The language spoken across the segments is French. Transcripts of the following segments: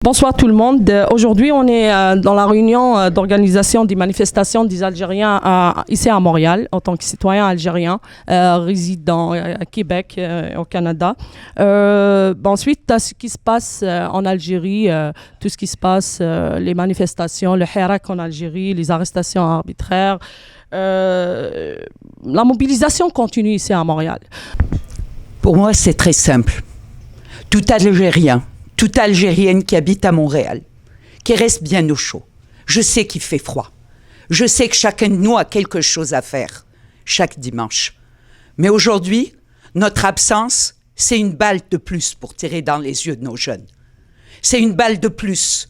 Bonsoir tout le monde. Aujourd'hui, on est dans la réunion d'organisation des manifestations des Algériens ici à Montréal, en tant que citoyen algérien, résident à Québec, au Canada. Ensuite, à ce qui se passe en Algérie, tout ce qui se passe, les manifestations, le hirak en Algérie, les arrestations arbitraires, la mobilisation continue ici à Montréal. Pour moi, c'est très simple. Tout Algérien, toute Algérienne qui habite à Montréal, qui reste bien au chaud. Je sais qu'il fait froid. Je sais que chacun de nous a quelque chose à faire chaque dimanche. Mais aujourd'hui, notre absence, c'est une balle de plus pour tirer dans les yeux de nos jeunes. C'est une balle de plus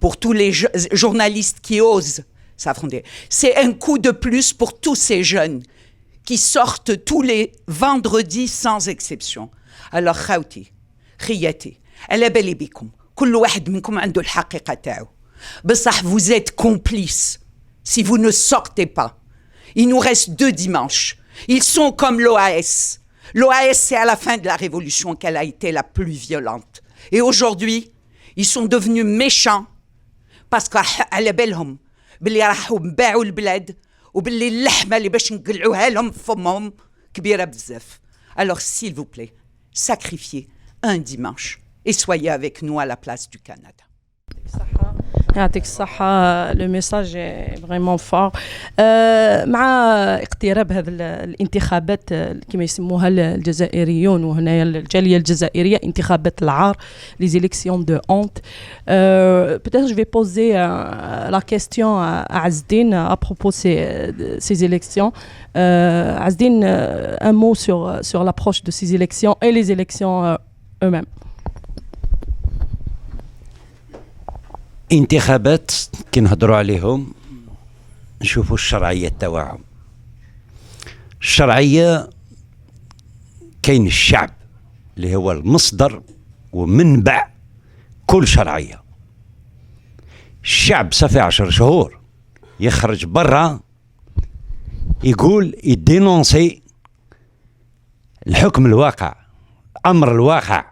pour tous les journalistes qui osent s'affronter. C'est un coup de plus pour tous ces jeunes qui sortent tous les vendredis sans exception. Alors, khawti, khiyati, على بالي بكم كل واحد منكم عنده الحقيقة تاعو بصح vous êtes complices si vous ne sortez pas. Il nous reste 2 dimanches. Ils sont comme l'OAS. L'OAS, c'est à la fin de la révolution qu'elle a été la plus violente. Et aujourd'hui, ils sont devenus méchants parce qu'على بالهم باللي راحوا باعوا البلاد وباللي اللحمة اللي باش نقلعوها لهم فمهم كبيرة بزاف. Alors s'il vous plaît, sacrifiez un dimanche et soyez avec nous à la place du Canada. Le message est vraiment fort. مع اقتراب هذه الانتخابات كما يسموها الجزائريون وهنا الجالية الجزائرية انتخابات العار, les élections de honte. Peut-être je vais poser la question à Azdine à propos de ces élections. Azdine, un mot sur l'approche de ces élections et les élections eux-mêmes. انتخابات كي نهضروا عليهم نشوفوا الشرعية تاعهم. الشرعية كاين الشعب اللي هو المصدر ومنبع كل شرعية. الشعب صافي 10 شهور يخرج برا يقول يدينونسي الحكم الواقع، أمر الواقع.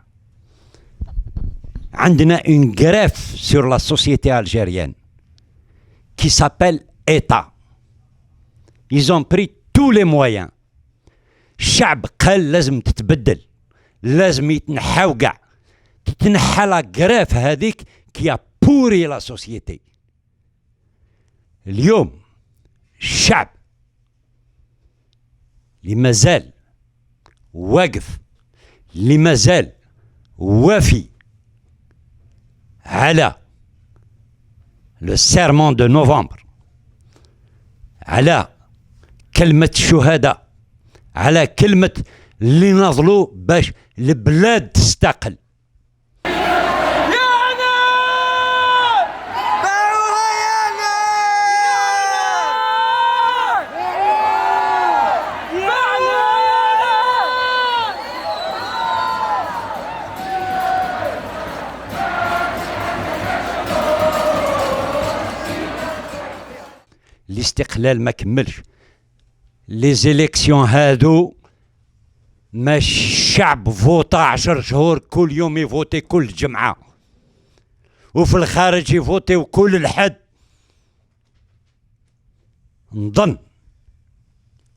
عندنا une greffe sur la société algérienne qui s'appelle État. Ils ont pris tous les moyens. الشعب قال لازم تتبدل، لازم يتنحاو كاع، تتنحى لا greffe هذيك qui a pourri la société. اليوم الشعب اللي مازال واقف، اللي مازال وافي على le serment de novembre، على كلمة الشهداء، على كلمة اللي نضلوا باش البلاد تستقل. الاستقلال ما كملش. لي زيليكسيون هادو ماشي الشعب فوتا 10 شهور كل يوم يفوتي كل جمعة، وفي الخارج يفوتي كل الحد. نظن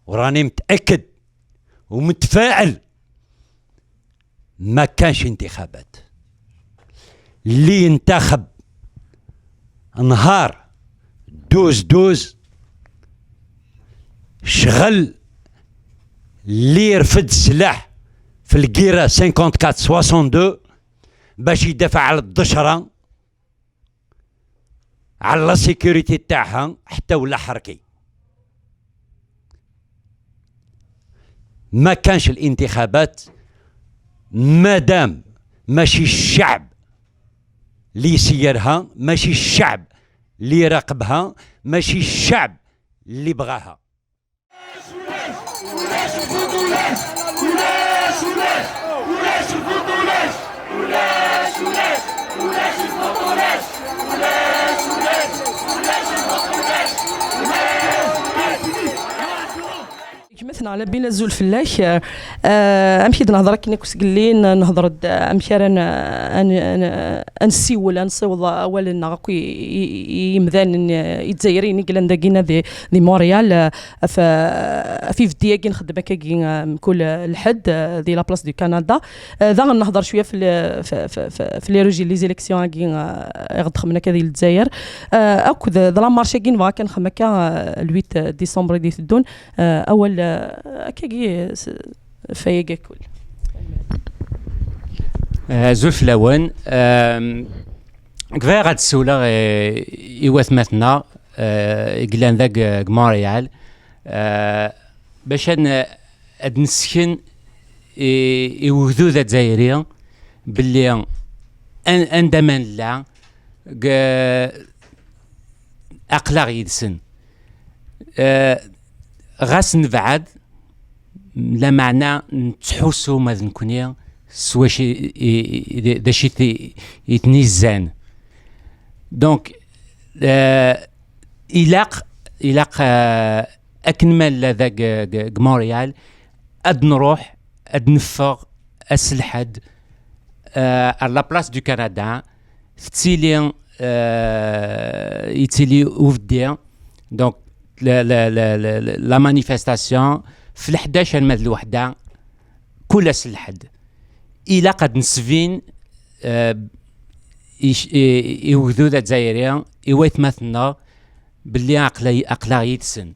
وراني متأكد ومتفائل ما كانش انتخابات. اللي ينتخب نهار 12 شغل اللي يرفد السلاح في القيرة 54-62 باش يدافع على الدشرة، على لا سيكوريتي تاعها، حتى ولا حركي. ما كانش الانتخابات مادام ماشي الشعب اللي يسيرها، ماشي الشعب اللي يراقبها، ماشي الشعب اللي بغاها. مثلا على بين الزول فلاش امشي نهضر كي كنت قلين نهضر امشي انا انسيول انصوض اولا نغاكو يمذان يتزايرين قلنا داكينا دي مونريال في دياكي نخدم هكاكي كل الحد دي لا بلاص دو كندا ذا غنهضر شويه في لي روجي لي زيليكسيون كي غد خمنا كذا الجزائر اكو ذا لا مارشي كي نبغى كنخمم هكا 8 ديسمبر دي تدون اول كاكي فايقه كل زولف لون كفايه غاد السوله يواث مثنا قلان ذاك مونريال باش اد نسكن يوذو ذا الجزائريه باللي عندما لا اقلاغ يدسن غاس نبعد لا معنى نتحوسو ماذا نكونيا سوا شي دا شي يتنيزان دونك إلاق أكمل ذاك مونريال أد نروح أد نفغ أسلحد على بلاص دو كندا تيلي يتيلي وفدي دونك لا مانيفستاسيون في 11 الماد الوحده كل سلحد الى قد نسفين يوذو ذا الجزائريين يويت مثلنا باللي عقلا يتسن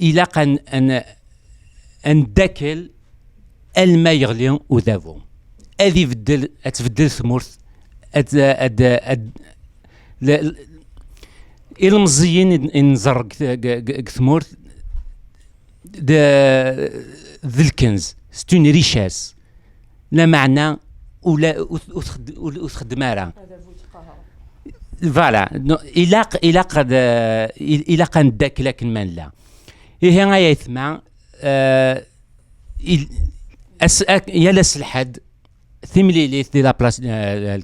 الى قد ان داكل الما يغلي وذابو هذه تبدل ثمورث المزيين نزرق ثمورث ذا الكنز ستون ريشاس لا معنى ولا وتخدم راه فوالا الى قد داك لكن من لا هي غايه يثمع يا لسلحد ثمليليث دي لا بلاص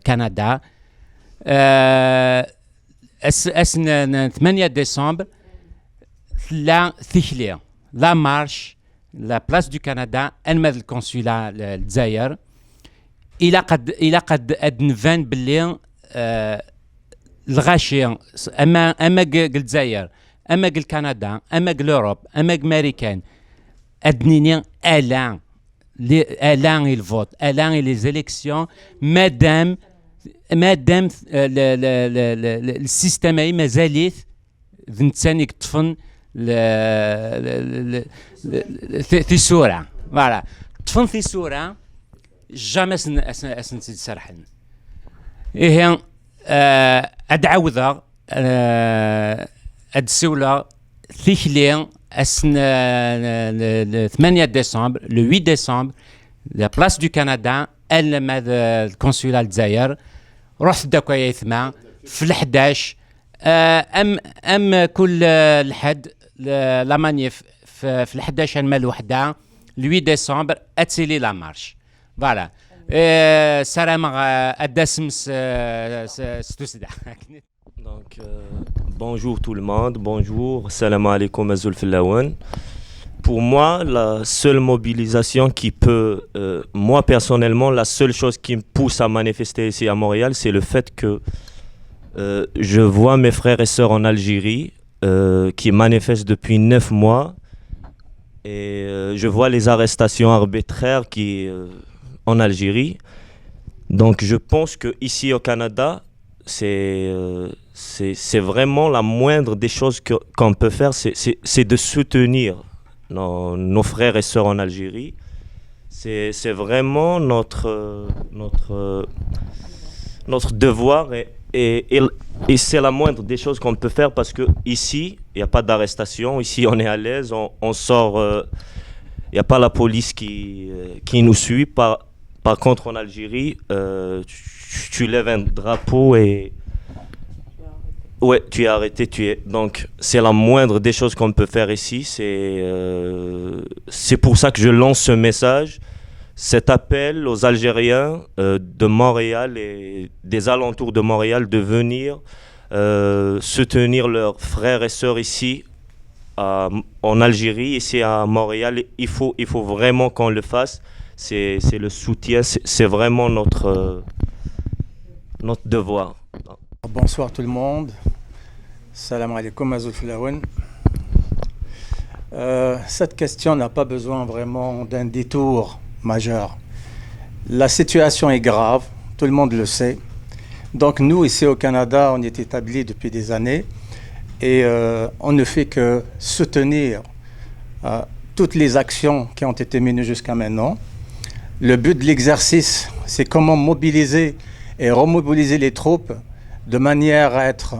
كندا اسن 8 ديسمبر لا ثيخلي لا مارش لا بلاص دو كندا انمذ الكونسولا الجزائر الى قد ادنفان باللي الغاشي اما الجزائر اما كندا اما لوروب اما امريكان ادنيني الان الفوت الان لي زيليكسيون مادام السيستم اي مازاليت ذنتاني كطفن في سورة فوالا طفن في سورة جامي اسن تسرحن هي ادعوذا اد سولا ثيخلي اسن 8 ديسمبر لو 8 ديسمبر لا بلاص دو كندا ماذا الكونسولا الجزائر رحت داكا يثما في 11 ام كل الحد لا مانيف في 11 مال وحده 8 ديسمبر اتسيلي لا مارش فوالا سلام الدسمس ستوسدا. Donc bonjour tout le monde, bonjour, salam alaikum Azul Filawan. Pour moi, la seule mobilisation qui peut, moi personnellement, la seule chose qui me pousse à manifester ici à Montréal, c'est le fait que je vois mes frères et sœurs en Algérie qui manifestent depuis 9 mois et je vois les arrestations arbitraires en Algérie. Donc je pense qu'ici au Canada, c'est vraiment la moindre des choses qu'on peut faire, c'est de soutenir nos frères et sœurs en Algérie. C'est vraiment notre devoir et c'est la moindre des choses qu'on peut faire parce qu'ici, il n'y a pas d'arrestation, ici on est à l'aise, on sort, il n'y a pas la police qui nous suit. Par contre, en Algérie, tu lèves un drapeau et ouais, tu es arrêté, donc c'est la moindre des choses qu'on peut faire ici. C'est pour ça que je lance ce message, cet appel aux Algériens de Montréal et des alentours de Montréal de venir soutenir leurs frères et sœurs ici en Algérie, ici à Montréal, il faut vraiment qu'on le fasse. C'est le soutien, c'est vraiment notre devoir. Bonsoir tout le monde. Salam alaikum Azul Filaouen. Cette question n'a pas besoin vraiment d'un détour majeur. La situation est grave, tout le monde le sait. Donc nous, ici au Canada, on est établis depuis des années et on ne fait que soutenir toutes les actions qui ont été menées jusqu'à maintenant. Le but de l'exercice, c'est comment mobiliser et remobiliser les troupes de manière à être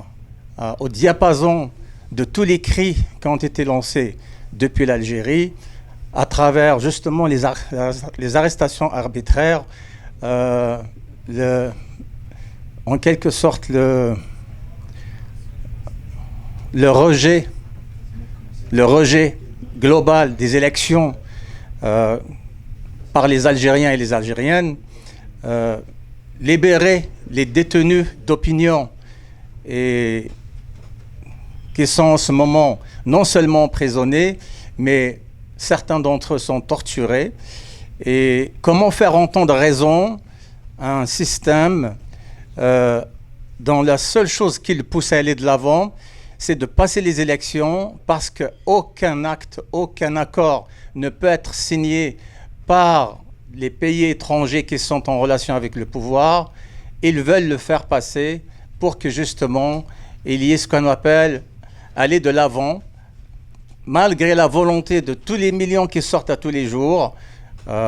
au diapason de tous les cris qui ont été lancés depuis l'Algérie, à travers justement les arrestations arbitraires, en quelque sorte le rejet global des élections par les Algériens et les Algériennes, libérer les détenus d'opinion et qui sont en ce moment non seulement emprisonnés, mais certains d'entre eux sont torturés. Et comment faire entendre raison à un système dont la seule chose qui le pousse à aller de l'avant, c'est de passer les élections, parce qu'aucun acte, aucun accord ne peut être signé par les pays étrangers qui sont en relation avec le pouvoir. Ils veulent le faire passer pour que justement il y ait ce qu'on appelle aller de l'avant, malgré la volonté de tous les millions qui sortent à tous les jours,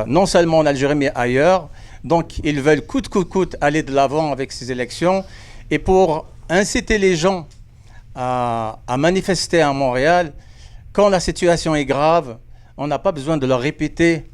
non seulement en Algérie mais ailleurs. Donc ils veulent coûte que coûte aller de l'avant avec ces élections. Et pour inciter les gens à manifester à Montréal, quand la situation est grave, on n'a pas besoin de leur répéter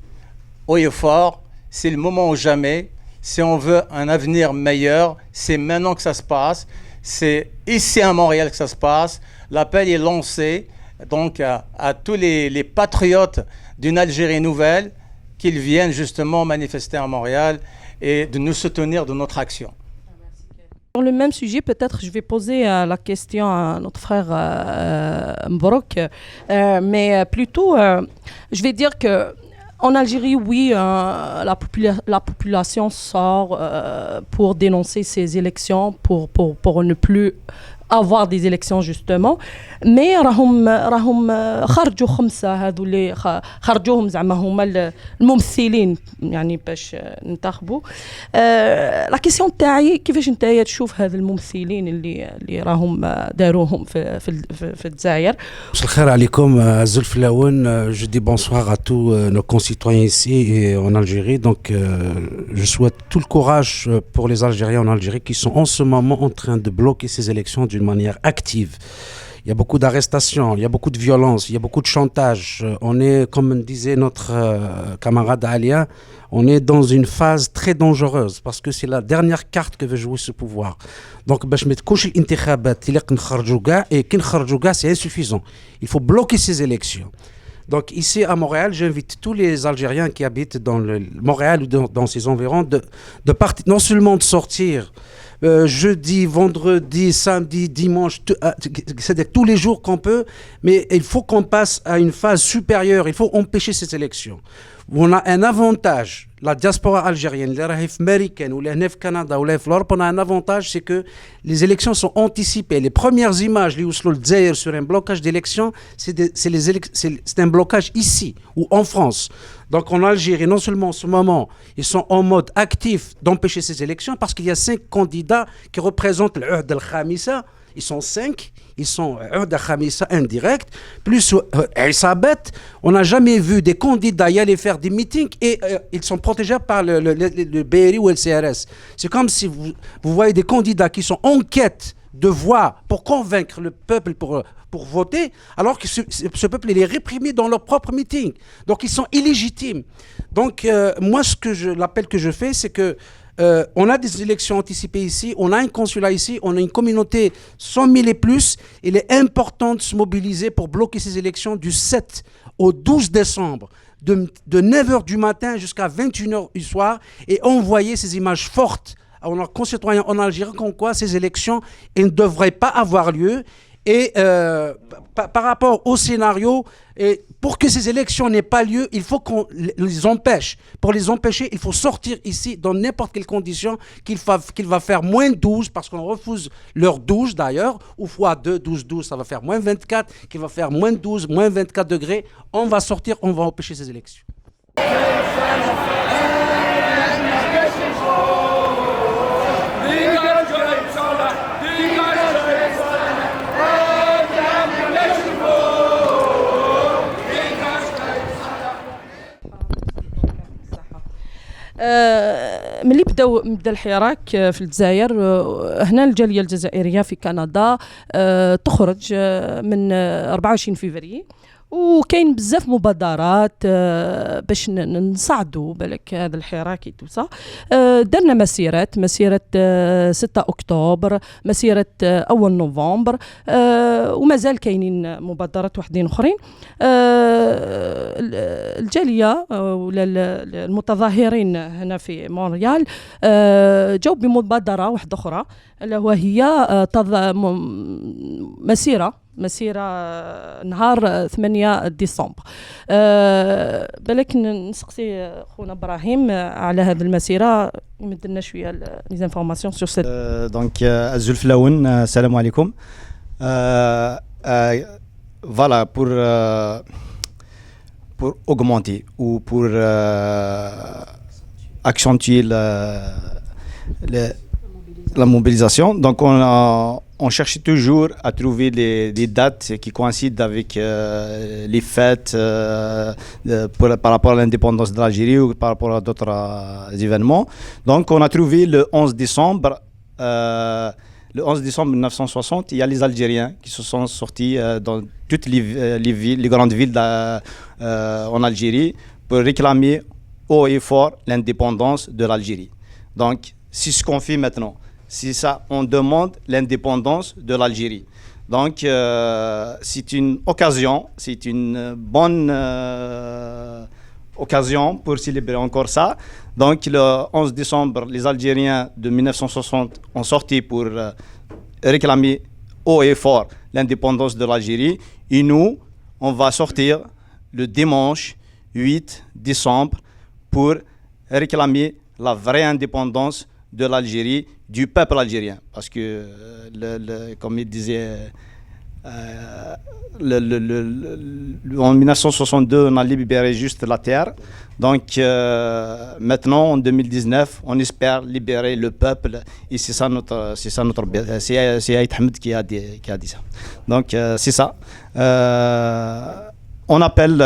haut et fort, c'est le moment ou jamais. Si on veut un avenir meilleur, c'est maintenant que ça se passe. C'est ici à Montréal que ça se passe. L'appel est lancé donc à tous les patriotes d'une Algérie nouvelle qu'ils viennent justement manifester à Montréal et de nous soutenir de notre action. Sur le même sujet, peut-être je vais poser la question à notre frère Mbrouk, mais plutôt, je vais dire que en Algérie, oui, la population sort pour dénoncer ces élections, pour ne plus avoir des élections justement. Mais راهم خرجوا خمسة هذو اللي خرجوهم زعما هما الممثلين يعني باش ننتخبوا. لا كيسيون تاعي كيفاش نتايا تشوف هذا الممثلين اللي راهم داروهم في الجزائر. مساء الخير عليكم Azul Filaouen. Je dis bonsoir à tous nos concitoyens ici et en Algérie. Donc je souhaite tout le courage pour les Algériens en Algérie qui sont en ce moment en train de bloquer ces élections d'une manière active. Il y a beaucoup d'arrestations, il y a beaucoup de violence, il y a beaucoup de chantage. On est, comme disait notre camarade Alia, on est dans une phase très dangereuse parce que c'est la dernière carte que veut jouer ce pouvoir. Donc, باش ما تكونش الانتخابات اللي نخرجوا كاع et كي نخرجوا كاع c'est insuffisant. Il faut bloquer ces élections. Donc ici à Montréal, j'invite tous les Algériens qui habitent dans Montréal ou dans ses environs de partir, non seulement de sortir jeudi, vendredi, samedi, dimanche, c'est-à-dire tous les jours qu'on peut, mais il faut qu'on passe à une phase supérieure, il faut empêcher ces élections. On a un avantage, la diaspora algérienne, les américaines ou les Canada ou les l'Europe, on a un avantage, c'est que les élections sont anticipées. Les premières images, sur un blocage d'élections, c'est un blocage ici ou en France. Donc en Algérie, non seulement en ce moment, ils sont en mode actif d'empêcher ces élections parce qu'il y a 5 candidats qui représentent l'Oud al-Khamissa. Ils sont 5, ils sont Oud al-Khamissa indirect, plus Isabet. On n'a jamais vu des candidats y aller faire des meetings et ils sont protégés par le BRI ou le CRS. C'est comme si vous voyez des candidats qui sont en quête de voix pour convaincre le peuple pour voter, alors que ce peuple il est réprimé dans leur propre meeting. Donc ils sont illégitimes. Donc moi, l'appel que je fais, c'est que on a des élections anticipées ici, on a un consulat ici, on a une communauté 100 000 et plus. Il est important de se mobiliser pour bloquer ces élections du 7 au 12 décembre, de 9h du matin jusqu'à 21h du soir, et envoyer ces images fortes à nos concitoyens en Algérie comme quoi ces élections ne devraient pas avoir lieu. Et par rapport au scénario, et pour que ces élections n'aient pas lieu, il faut qu'on les empêche. Pour les empêcher, il faut sortir ici dans n'importe quelle condition, qu'il va faire moins 12, parce qu'on refuse leur 12 d'ailleurs, ou fois 2, 12, ça va faire moins 24, qu'il va faire moins 12, moins 24 degrés. On va sortir, on va empêcher ces élections. ملي بدا الحراك في الجزائر، هنا الجاليه الجزائريه في كندا تخرج من 24 فبراير، وكاين بزاف مبادرات باش نصعدوا بالك هذا الحراك يتوسع. درنا مسيرة 6 أكتوبر، مسيرة 1 نوفمبر، ومازال كاينين مبادرات وحدين أخرين. الجالية ولا المتظاهرين هنا في مونريال جاوا بمبادرة واحدة أخرى، وهي مسيرة نهار 8 ديسمبر. بالك نسقسي خونا ابراهيم على هذه المسيرة، يمد لنا شوية لي زانفورماسيون سور سيت. دونك الزلف لون، السلام عليكم. Voilà, pour augmenter ou pour accentuer la mobilisation. Donc on cherchait toujours à trouver des dates qui coïncident avec les fêtes par rapport à l'indépendance de l'Algérie ou par rapport à d'autres événements. Donc on a trouvé le 11 décembre. Le 11 décembre 1960, il y a les Algériens qui se sont sortis dans toutes les grandes villes en Algérie pour réclamer haut et fort l'indépendance de l'Algérie. Donc c'est ce qu'on fait maintenant. C'est ça, on demande l'indépendance de l'Algérie. Donc, c'est une occasion, c'est une bonne occasion pour célébrer encore ça. Donc, le 11 décembre, les Algériens de 1960 ont sorti pour réclamer haut et fort l'indépendance de l'Algérie. Et nous, on va sortir le dimanche 8 décembre pour réclamer la vraie indépendance de l'Algérie, du peuple algérien, parce que comme il disait en 1962 on a libéré juste la terre, donc maintenant en 2019 on espère libérer le peuple, et c'est Aït Hamed qui a dit ça. Donc c'est ça. On appelle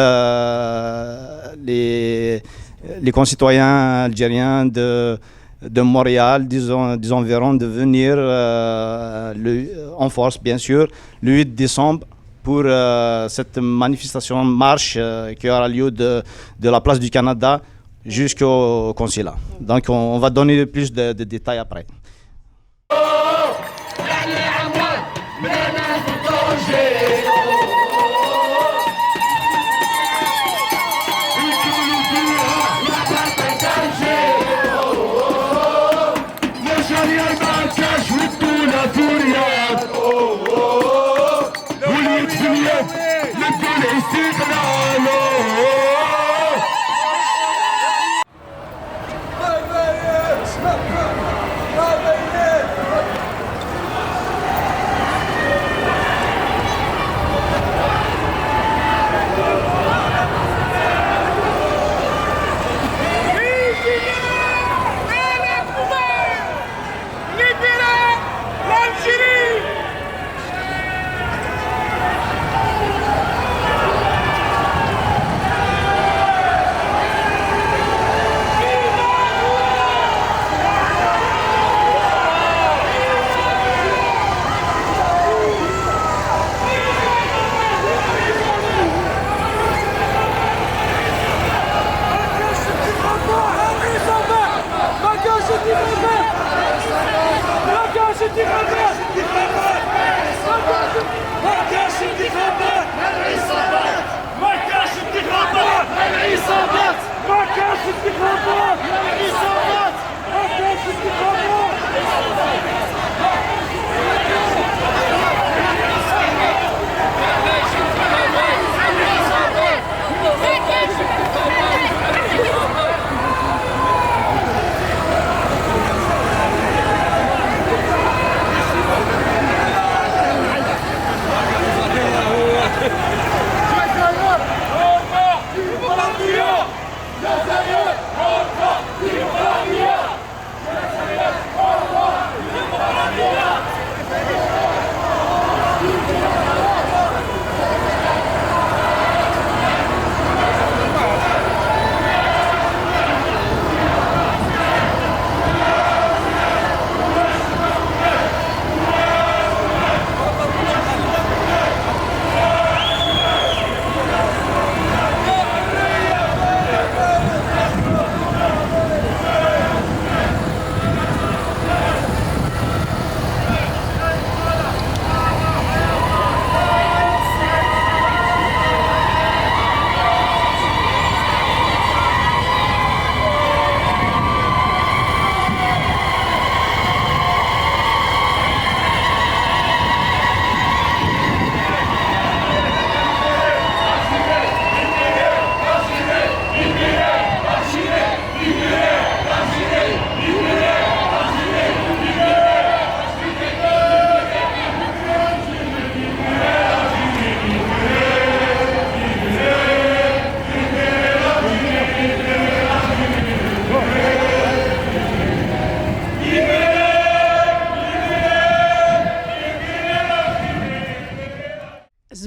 les concitoyens algériens de Montréal, des environs, de venir en force, bien sûr, le 8 décembre pour cette manifestation, marche qui aura lieu de la place du Canada jusqu'au consulat. Donc on va donner plus de détails après.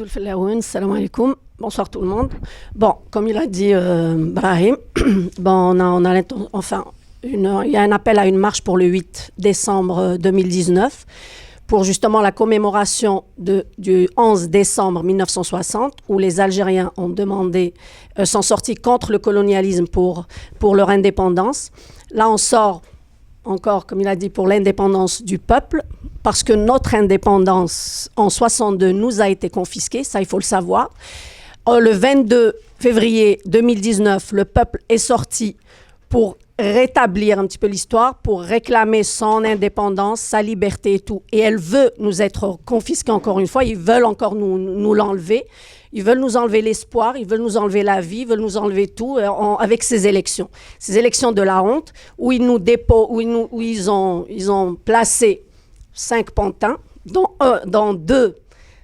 Zulfelaouen, salam alaikum. Bonsoir tout le monde. Bon, comme il a dit Brahim, bon, il y a un appel à une marche pour le 8 décembre 2019 pour justement la commémoration du 11 décembre 1960 où les Algériens ont demandé, sont sortis contre le colonialisme pour leur indépendance. Là, on sort encore, comme il a dit, pour l'indépendance du peuple, parce que notre indépendance en 62 nous a été confisquée, ça il faut le savoir. Le 22 février 2019, le peuple est sorti pour rétablir un petit peu l'histoire, pour réclamer son indépendance, sa liberté et tout. Et elle veut nous être confisquée encore une fois, ils veulent encore nous l'enlever. Ils veulent nous enlever l'espoir, ils veulent nous enlever la vie, ils veulent nous enlever tout avec ces élections. Ces élections de la honte où ils ont placé 5 pantins, dont 2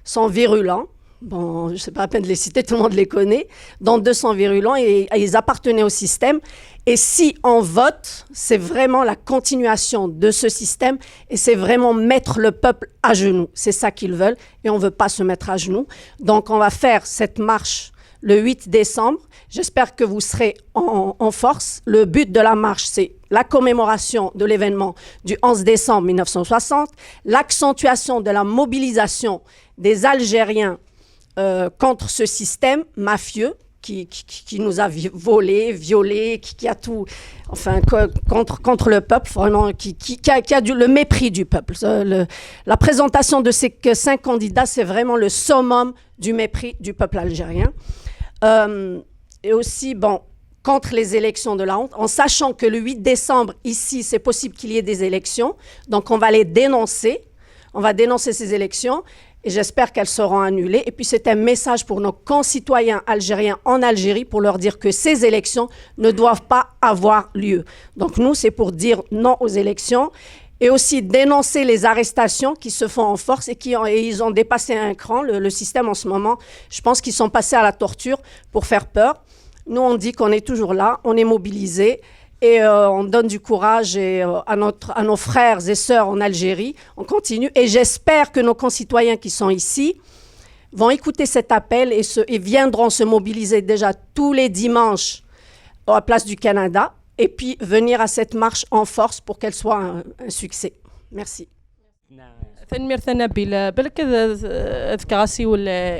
sont virulents. Bon, je ne sais pas à peine de les citer, tout le monde les connaît. Dont 2 sont virulents et ils appartenaient au système. Et si on vote, c'est vraiment la continuation de ce système et c'est vraiment mettre le peuple à genoux. C'est ça qu'ils veulent et on ne veut pas se mettre à genoux. Donc, on va faire cette marche le 8 décembre. J'espère que vous serez en force. Le but de la marche, c'est la commémoration de l'événement du 11 décembre 1960, l'accentuation de la mobilisation des Algériens contre ce système mafieux qui nous a volé, violé, qui a tout, enfin, contre le peuple, vraiment, qui a le mépris du peuple. La présentation de ces 5 candidats, c'est vraiment le summum du mépris du peuple algérien. Et aussi, bon, contre les élections de la honte, en sachant que le 8 décembre, ici, c'est possible qu'il y ait des élections. Donc, on va les dénoncer. On va dénoncer ces élections. Et j'espère qu'elles seront annulées. Et puis c'est un message pour nos concitoyens algériens en Algérie pour leur dire que ces élections ne doivent pas avoir lieu. Donc nous, c'est pour dire non aux élections et aussi dénoncer les arrestations qui se font en force et ils ont dépassé un cran, le système en ce moment. Je pense qu'ils sont passés à la torture pour faire peur. Nous, on dit qu'on est toujours là, on est mobilisés. Et on donne du courage à nos frères et sœurs en Algérie. On continue. Et j'espère que nos concitoyens qui sont ici vont écouter cet appel et viendront se mobiliser déjà tous les dimanches à la place du Canada. Et puis venir à cette marche en force pour qu'elle soit un succès. Merci. تنمير ثنبيل بالك ذكراسي ولا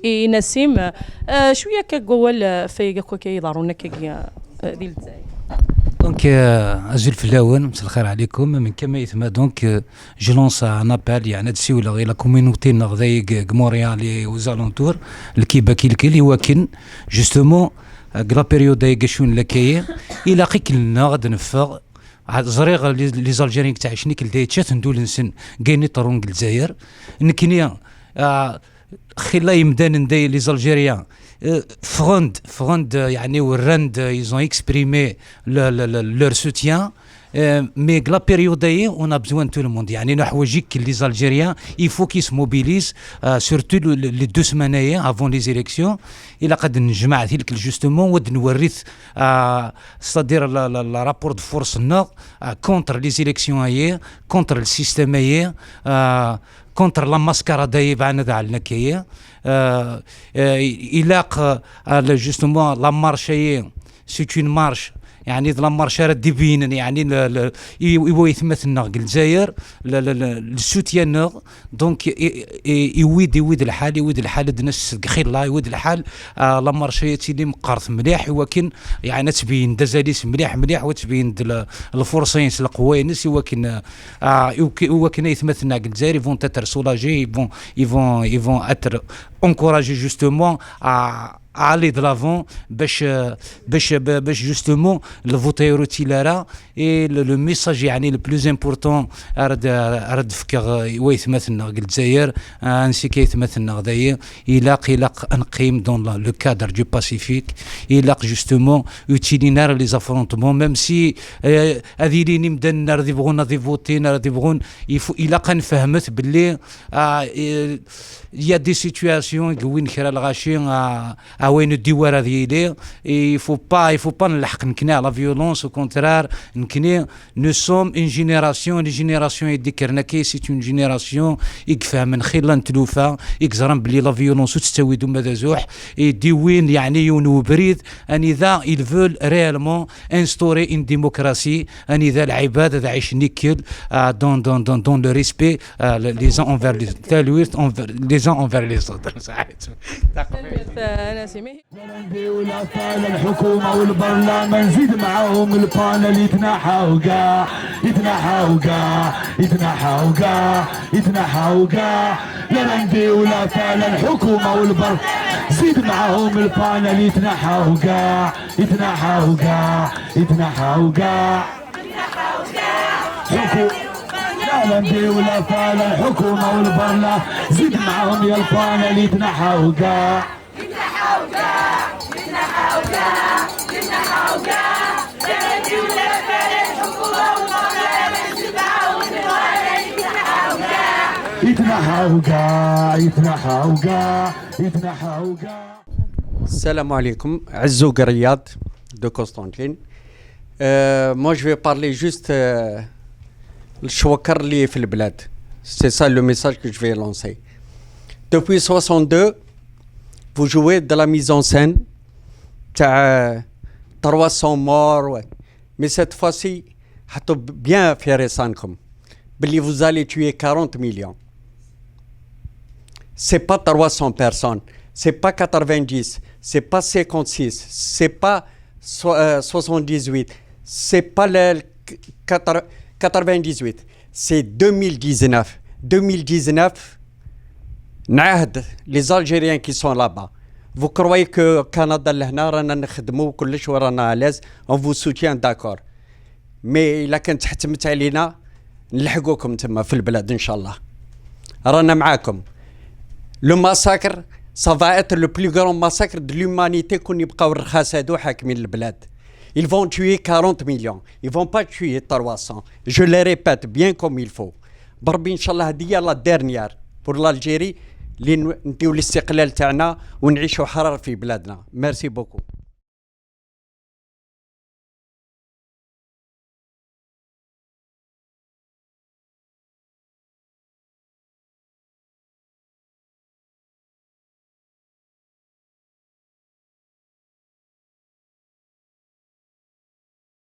اي نسيم شويه كقول في كي يضرونا كي ديال الجزائر Donc, Azul Laouen, donc je lance un appel à la communauté de Montréal et aux alentours, justement, la période il a زريغ لي زالجيريين تعيشني كل دايتشات ندول نسن كايني طرون الجزائر نكنيا خلا يمدان نداي لي زالجيريان فغند يعني ورند ils ont exprimé leur soutien mais la période on a besoin de tout le monde يعني نحوجيك les Algériens il faut qu'ils se mobilisent surtout les 2 semaines avant les élections إلا قد نجمع تلك justement ود نورث c'est-à-dire la rapport de force contre les élections hier contre le système hier contre la mascarade يبعنا على كيه إلا justement la marche c'est une marche يعني لا مارشاره ديبين يعني يبغى يتمثلنا الجزائر السوتيان دونك يويد الحال الناس خير يويد الحال لا مارشيه اللي مقارث مليح ولكن يعني تبين دزاليس مليح وتبين الفرصين القوينس ولكن يتمثلنا الجزائر يفون تاتر سولاجي يفون اتر encourager justement à aller de l'avant justement le vote routilara et le message يعني le plus important أرد فكر ويثمثلنا الجزائر ainsi كيثمثلنا غدايا إلاق نقيم dans le cadre du Pacifique إلاق justement utiliser les affrontements même si هذه اللي نبدا راه يبغون فوتين راه يبغون إلاق نفهمت باللي il y a des situations وين كرا الغاشي وين الدوار هذه لي il faut pas نلحق نكني على فيولونس. au contraire نكني nous sommes une génération اللي كرناكي سي اون جينيراسيون يكفى من خلال نتلوفا يكزرم بلي لا فيولونس تستوي دوما زوح يدي وين يعني يونو بريد ان اذا il veut réellement instaurer une démocratie ان اذا العباد ذا عيش نيكل dans le respect les uns envers les autres. انا سميه ولا فال الحكومه والبرلمان زيد معاهم البانل يتنحى وقاع لا ندي ولا فال الحكومه والبرلمان زيد معاهم البانل يتنحى وقاع لا ندي ولا فال الحكومه والبرلمان زيد معاهم يا البانل يتنحى وقاع Salam alaikum, Azzou Gariyad de Constantine. Moi je vais parler juste le chouakar lié في البلاد. C'est ça le message que je vais lancer. Depuis 62, vous jouez de la mise en scène, 300 morts, ouais. Mais cette fois-ci, bien faire ça comme vous allez tuer 40 millions. C'est pas 300 personnes, c'est pas 90, c'est pas 56, c'est pas 78, c'est pas le 98, c'est 2019. 2019, les Algériens qui sont là-bas. Vous croyez que Canada on vous soutient, d'accord. Mais إلا كانت حتمت علينا نلحقوكم تما في البلاد إن شاء الله. رانا معاكم. Le massacre, ça va être le plus grand massacre de l'humanité qu'on يبقاو الرخاص هادو حاكمين البلاد. Ils vont tuer 40 millions. Ils vont pas tuer 300. Je le répète bien comme il faut. بربي إن شاء الله هدية لا dernière pour l'Algérie اللي نديو الاستقلال تاعنا ونعيشوا حرر في بلادنا. Merci beaucoup.